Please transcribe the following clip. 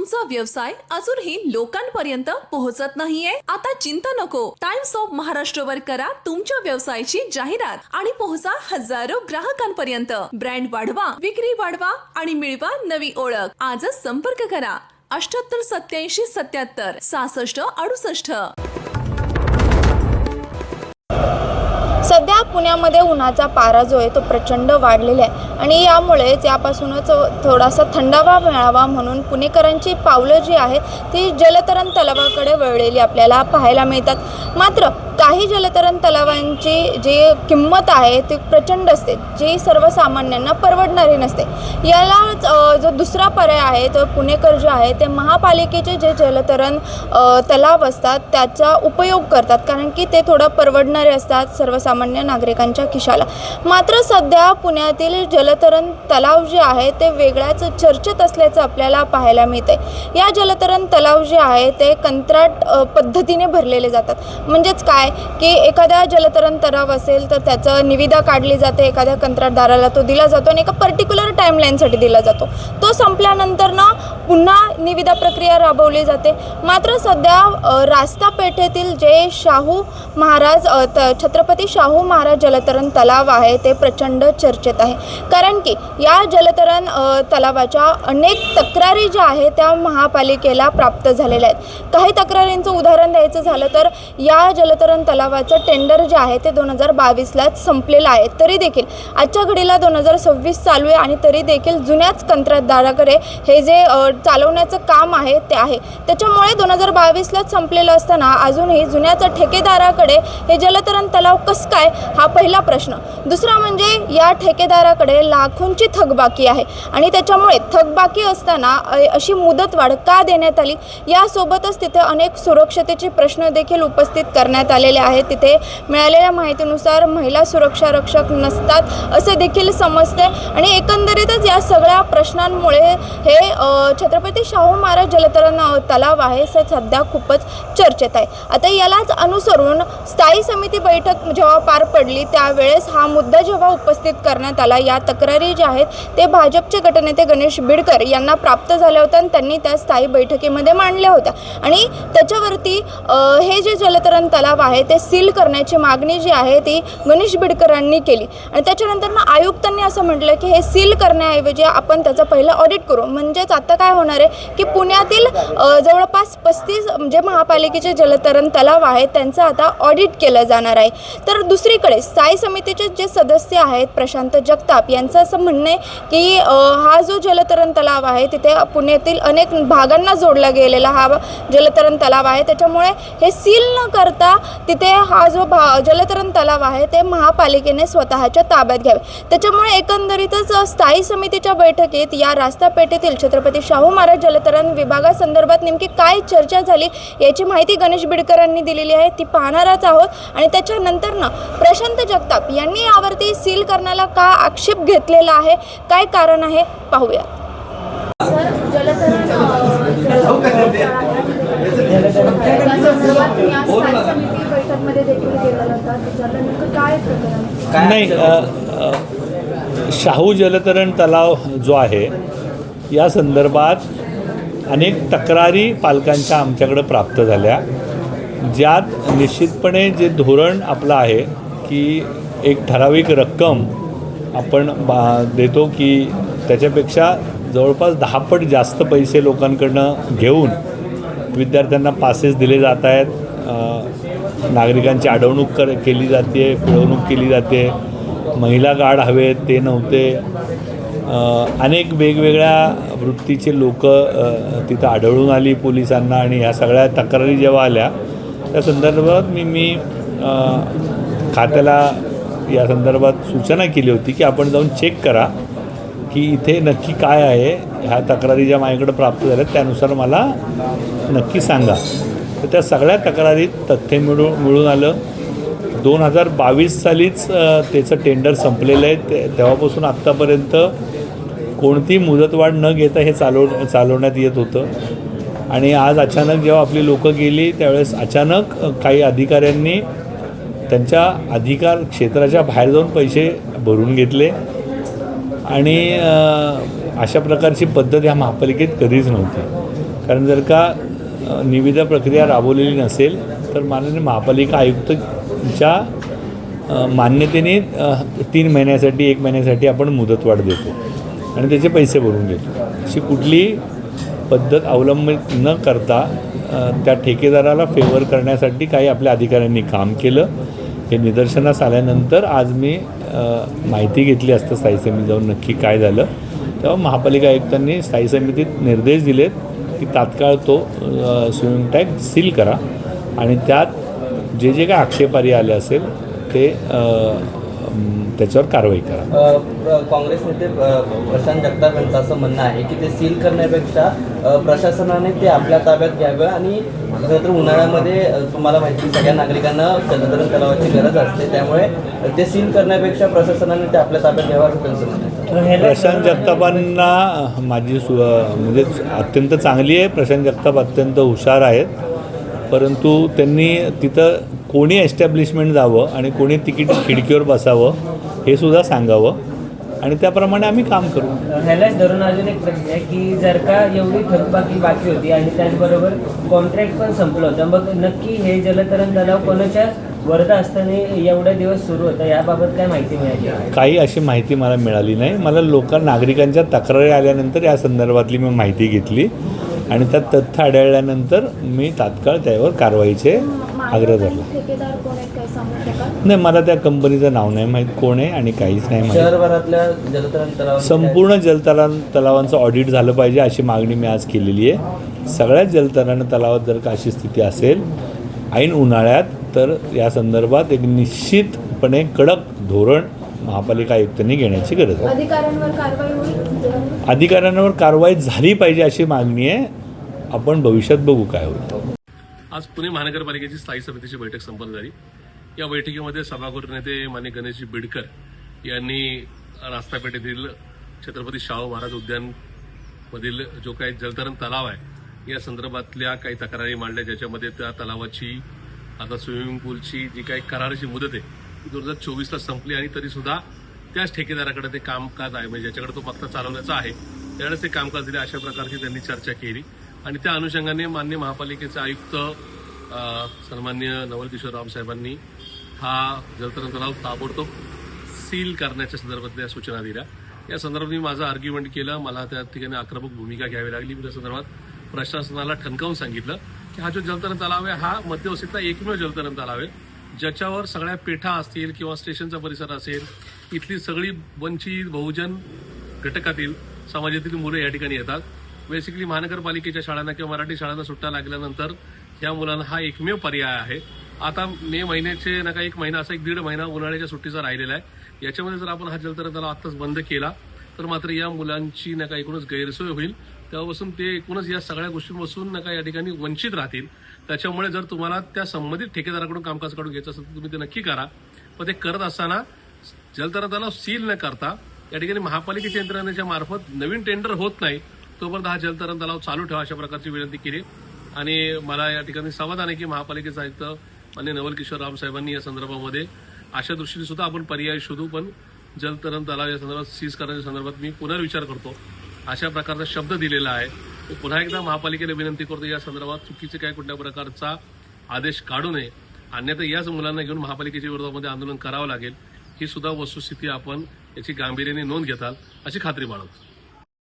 तुमचा व्यवसाय अजूनही लोकांपर्यंत पोहोचत नाहीये? आता चिंता नको. टाइम्स ऑफ महाराष्ट्रवर करा तुमच्या व्यवसायाची जाहिरात आणि पोहोचा हजारो ग्राहकांपर्यंत. ब्रँड वाढवा, विक्री वाढवा आणि मिळवा नवी ओळख. आजच संपर्क करा 78 87 77 66 68. सध्या पुण्यामध्ये उन्हाचा पारा जो आहे तो प्रचंड वाढलेला आहे आणि यामुळेच यापासूनच थोडासा थंडावा मिळावा म्हणून पुणेकरांची पावलं जी आहेत ती जलतरण तलावाकडे वळलेली आपल्याला पाहायला मिळतात. मात्र काही जलतरण तलावांची जी किंमत आहे ती प्रचंड असते, जी सर्वसामान्यांना परवडणारी नसते. याला जो दुसरा पर्याय आहे तो पुणेकर जे आहे ते महापालिकेचे जे जलतरण तलाव असतात त्याचा उपयोग करतात, कारण की ते थोडं परवडणारे असतात सर्वसामान्य नागरिकांच्या खिशाला. मात्र सध्या पुण्यातील जलतरण तलाव जे आहे ते वेगळ्याच चर्चेत असल्याचं आपल्याला पाहायला मिळते. या जलतरण तलाव जे आहे ते कंत्राट पद्धतीने भरलेले जातात. म्हणजेच काय की एखाद्या जलतरण तलाव असेल तर त्याचं निविदा काढली जाते, एखाद्या कंत्राटदाराला तो दिला जातो आणि एका पर्टिक्युलर टाईमलाईनसाठी दिला जातो. तो संपल्यानंतर ना पुन्हा निविदा प्रक्रिया राबवली जाते. मात्र सध्या रास्ता पेठेतील जे शाहू महाराज छत्रपती शाहू महाराज जलतरण तलाव आहे ते प्रचंड चर्चेत आहे, कारण की या जलतरण तलावाच्या अनेक तक्रारी ज्या आहेत त्या महापालिकेला प्राप्त झालेल्या आहेत. काही तक्रारींचं उदाहरण द्यायचं झालं तर या जलतरण तलावाचं टेंडर जे आहे ते 2022लाच संपलेलं आहे. तरी देखील आजच्या घडीला 2026 चालू आहे आणि तरी देखील जुन्याच कंत्राटदाराकडे हे जे चालवण्याचं काम आहे ते आहे. त्याच्यामुळे 2022लाच संपलेलं असताना अजूनही जुन्याच ठेकेदाराकडे हे जलतरण तलाव कसं काय, हा पहिला प्रश्न. दुसरा म्हणजे या ठेकेदाराकडे लाखोंची थकबाकी आहे आणि त्याच्यामुळे थकबाकी असताना अशी मुदतवाढ का देण्यात आली, यासोबतच तिथे अनेक सुरक्षतेचे प्रश्न देखील उपस्थित करण्यात आलेले आहेत. तिथे मिळालेल्या माहितीनुसार महिला सुरक्षा रक्षक नसतात असे देखील समजते आणि एकंदरीतच या सगळ्या प्रश्नांमुळे हे छत्रपती शाहू महाराज जलतरण तलाव आहे सध्या खूपच चर्चेत आहे. आता यालाच अनुसरून स्थायी समिती बैठक जेव्हा पार पडली त्यावेळेस हा मुद्दा जेव्हा उपस्थित करण्यात आला, या तक्रारी ज्या आहेत ते भाजपचे गटनेते गणेश बिडकर यांना प्राप्त झाल्या होत्या आणि त्यांनी त्या स्थायी बैठकीमध्ये मांडल्या होत्या आणि त्याच्यावरती हे जे जलतरण तलाव आहे ते सील करण्याची मागणी जी आहे ती गणेश बिडकरांनी केली आणि त्याच्यानंतर आयुक्तांनी असं म्हटलं की हे सील करण्याऐवजी आपण त्याचं पहिलं ऑडिट करू. म्हणजेच आता काय होणार आहे की पुण्यातील जवळपास 35 जे महापालिकेचे जलतरण तलाव आहेत त्यांचं आता ऑडिट केलं जाणार आहे. तर दुसरीकडे स्थायी समितीचे जे सदस्य आहेत प्रशांत जगताप यांचं असं म्हणणं आहे की हा जो जलतरण तलाव आहे तिथे पुण्यातील अनेक भागांना जोडला गेलेला हा जलतरण तलाव आहे, त्याच्यामुळे हे सील न करता तिथे हा जो जलतरण तलाव आहे ते महापालिकेने स्वतःच्या ताब्यात घ्यावे. त्याच्यामुळे एकंदरीतच स्थायी समितीच्या बैठकीत या रास्ता पेठेतील छत्रपती शाहू महाराज जलतरण विभागासंदर्भात नेमकी काय चर्चा झाली याची माहिती गणेश बिडकरांनी दिलेली आहे, ती पाहणारच आहोत. आणि त्याच्यानंतर प्रशांत जगताप यांनी यावरती सील करण्याला का आक्षेप घेतलेला आहे, काय कारण आहे पाहूया. सर, जलतरण नाही, शाहू जलतरण तलाव जो आहे या संदर्भात अनेक तक्रारी पालकांच्या आमच्याकडे प्राप्त झाल्या, ज्यात निश्चितपणे जे धोरण आपलं आहे की एक ठराविक रक्कम आपण देतो की त्याच्यापेक्षा जवळपास 10 पट जास्त पैसे लोकांकडनं घेऊन विद्यार्थ्यांना पासेस दिले जात आहेत, नागरिकांची अडवणूक केली जाते, पिळवणूक केली जाते, महिला गार्ड हवेत ते नव्हते, अनेक वेगवेगळ्या वृत्तीचे लोक तिथं आढळून आली पोलिसांना. आणि ह्या सगळ्या तक्रारी जेव्हा आल्या त्या संदर्भात मी खात्याला या संदर्भात सूचना केली होती की आपण जाऊन चेक करा की इथे नक्की काय आहे. ह्या तक्रारी ज्या माझ्याकडे प्राप्त झाल्या त्यानुसार मला नक्की सांगा. तर त्या सगळ्या तक्रारीत तथ्य मिळून आलं. 2022 सालीच त्याचं टेंडर संपलेलं आहे. तेव्हापासून आत्तापर्यंत कोणती मुदतवाढ न घेता हे चालवण्यात येत होतं. आणि आज अचानक जेव्हा आपली लोकं गेली त्यावेळेस अचानक काही अधिकाऱ्यांनी त्यांच्या अधिकार क्षेत्राच्या बाहेर जाऊन पैसे भरून घेतले आणि अशा प्रकारची पद्धत ह्या महापालिकेत कधीच नव्हती. कारण जर का निविदा प्रक्रिया राबवलेली नसेल तर माननीय महापालिका आयुक्तच्या मान्यतेने 3 महिन्यासाठी 1 महिन्यासाठी आपण मुदतवाढ देतो आणि त्याचे पैसे भरून घेतो. अशी कुठली पद्धत अवलंबित न करता त्या ठेकेदाराला फेवर करण्यासाठी काही आपल्या अधिकाऱ्यांनी काम केलं. हे निदर्शनास आल्यानंतर आज मी माहिती घेतली असतं स्थायी समिती जाऊन नक्की काय झालं. तेव्हा महापालिका आयुक्तांनी स्थायी समितीत निर्देश दिलेत की तात्काळ तो स्विमिंग टँक सील करा आणि त्यात जे काय आक्षेपार्ह आले असेल ते त्याच्यावर कारवाई करा. काँग्रेस नेते प्रशांत जगताप यांचं असं म्हणणं आहे की ते सील करण्यापेक्षा प्रशासनाने ते आपल्या ताब्यात घ्यावं आणि खरं तर उन्हाळ्यामध्ये तुम्हाला माहिती सगळ्या नागरिकांना जलतरण तलावाची गरज असते, त्यामुळे ते सील करण्यापेक्षा प्रशासनाने ते आपल्या ताब्यात घ्यावं असं त्यांचं म्हणणं आहे. प्रशांत जगतापांना माझी म्हणजे अत्यंत चांगली आहे. प्रशांत जगताप अत्यंत हुशार आहेत, परंतु त्यांनी तिथं कोणी एस्टॅब्लिशमेंट जावं आणि कोणी तिकीट खिडकीवर बसावं हे सुद्धा सांगावं आणि त्याप्रमाणे आम्ही काम करू. ह्यालाच धरून अजून एक प्रश्न आहे की जर का एवढी थकबाकी बाकी होती आणि त्याचबरोबर कॉन्ट्रॅक्ट पण संपलं होतं, मग नक्की हे जलतरण तलाव कोणाच्या वर्धा असताना एवढे दिवस सुरू होतं, याबाबत काय माहिती मिळाली? काही अशी माहिती मला मिळाली नाही. मला नागरिकांच्या तक्रारी आल्यानंतर या संदर्भातली मी माहिती घेतली आणि त्यात तथ्य आढळल्यानंतर मी तात्काळ त्यावर कारवाईचे आग्रह धरला. ठेकेदार कोण आहेत काय सांगू शकाल? नाही, मला त्या कंपनीचं नाव नाही माहीत कोण आहे आणि काहीच नाही माहीत. शहरभरातल्या जलतरण तलाव संपूर्ण तलावांचं ऑडिट झालं पाहिजे अशी मागणी मी आज केलेली आहे. सगळ्याच जलतरण तलावात जर का अशी स्थिती असेल ऐन उन्हाळ्यात तर या संदर्भात एक निश्चितपणे कडक धोरण महापालिका आयुक्तांनी घेण्याची गरज आहे. अधिकाऱ्यांवर कारवाई होईल? अधिकाऱ्यांवर कारवाई झाली पाहिजे अशी मागणी आहे. आपण भविष्यात बघू काय होईल. आज पुणे महानगरपालिकेची स्थायी समितीची बैठक संपन्न झाली. या बैठकीमध्ये सभागृह नेते मान्य गणेशजी बिडकर यांनी रास्तापेठेतील छत्रपती शाहू महाराज उद्यानमधील जो काही जलतरण तलाव आहे या संदर्भातल्या काही तक्रारी मांडल्या, ज्याच्यामध्ये त्या तलावाची आता स्विमिंग पूलची जी काही कराराची मुदत आहे ती 2024ला संपली आणि तरीसुद्धा त्याच ठेकेदाराकडे ते कामकाज आहे, म्हणजे ज्याच्याकडे तो फक्त चालवण्याचा आहे त्यावेळेस ते कामकाज दिले, अशा प्रकारची त्यांनी चर्चा केली. आणि त्या अनुषंगाने माननीय महापालिकेचे आयुक्त सन्माननीय नवल किशोर राम साहेबांनी हा जलतरण तलाव ताबडतोब सील करण्याच्या संदर्भातल्या सूचना दिल्या. या संदर्भात मी माझं आर्ग्युमेंट केलं. मला त्या ठिकाणी आक्रमक भूमिका घ्यावी लागली. मी त्या संदर्भात प्रशासनाला ठणकावून सांगितलं की हा जो जलतरण तलाव आहे हा मध्य वस्तीतला एकमेव जलतरण तलाव आहे ज्याच्यावर सगळ्या पेठा असतील किंवा स्टेशनचा परिसर असेल, इथली सगळी वंचित बहुजन घटकातील समाजातील मुलं या ठिकाणी येतात. बेसिकली महानगरपालिकेच्या शाळांना किंवा मराठी शाळांना सुट्ट्या लागल्यानंतर ह्या मुलांना हा एकमेव पर्याय आहे. आता मे महिन्याचे नका 1 महिना असा 1-1.5 महिना उन्हाळ्याच्या सुट्टीचा राहिलेला आहे. याच्यामध्ये जर आपण हा जलतरण तलाव आत्ताच बंद केला तर मात्र या मुलांची नका एकूणच गैरसोय होईल. तेव्हापासून ते एकूणच या सगळ्या गोष्टींपासून नका या ठिकाणी वंचित राहतील. त्याच्यामुळे जर तुम्हाला त्या संबंधित ठेकेदाराकडून कामकाज काढून घ्यायचं असेल तर तुम्ही ते नक्की करा. पण ते करत असताना जलतरण तलाव सील न करता या ठिकाणी महापालिकेच्या यंत्रणेच्या मार्फत नवीन टेंडर होत नाही तोपर्यंत हा जलतरण तलाव चालू ठेवा, अशा प्रकारची विनंती केली. आणि मला या ठिकाणी समाधान आहे की महापालिकेचा आयुक्त मान्य नवल किशोर राम साहेबांनी या संदर्भामध्ये अशा दृष्टीने सुद्धा आपण पर्याय शोधू, पण जलतरण तलाव या संदर्भात सीज करण्याच्या संदर्भात मी पुनर्विचार करतो अशा प्रकारचा शब्द दिलेला आहे. तो पुन्हा एकदा महापालिकेला विनंती करतो या संदर्भात चुकीचे काय कुठल्या प्रकारचा आदेश काढू नये, अन्यथा याच मुलांना घेऊन महापालिकेच्या विरोधामध्ये आंदोलन करावं लागेल. ही सुद्धा वस्तुस्थिती आपण याची गांभीर्याने नोंद घेताल अशी खात्री बाळगतो.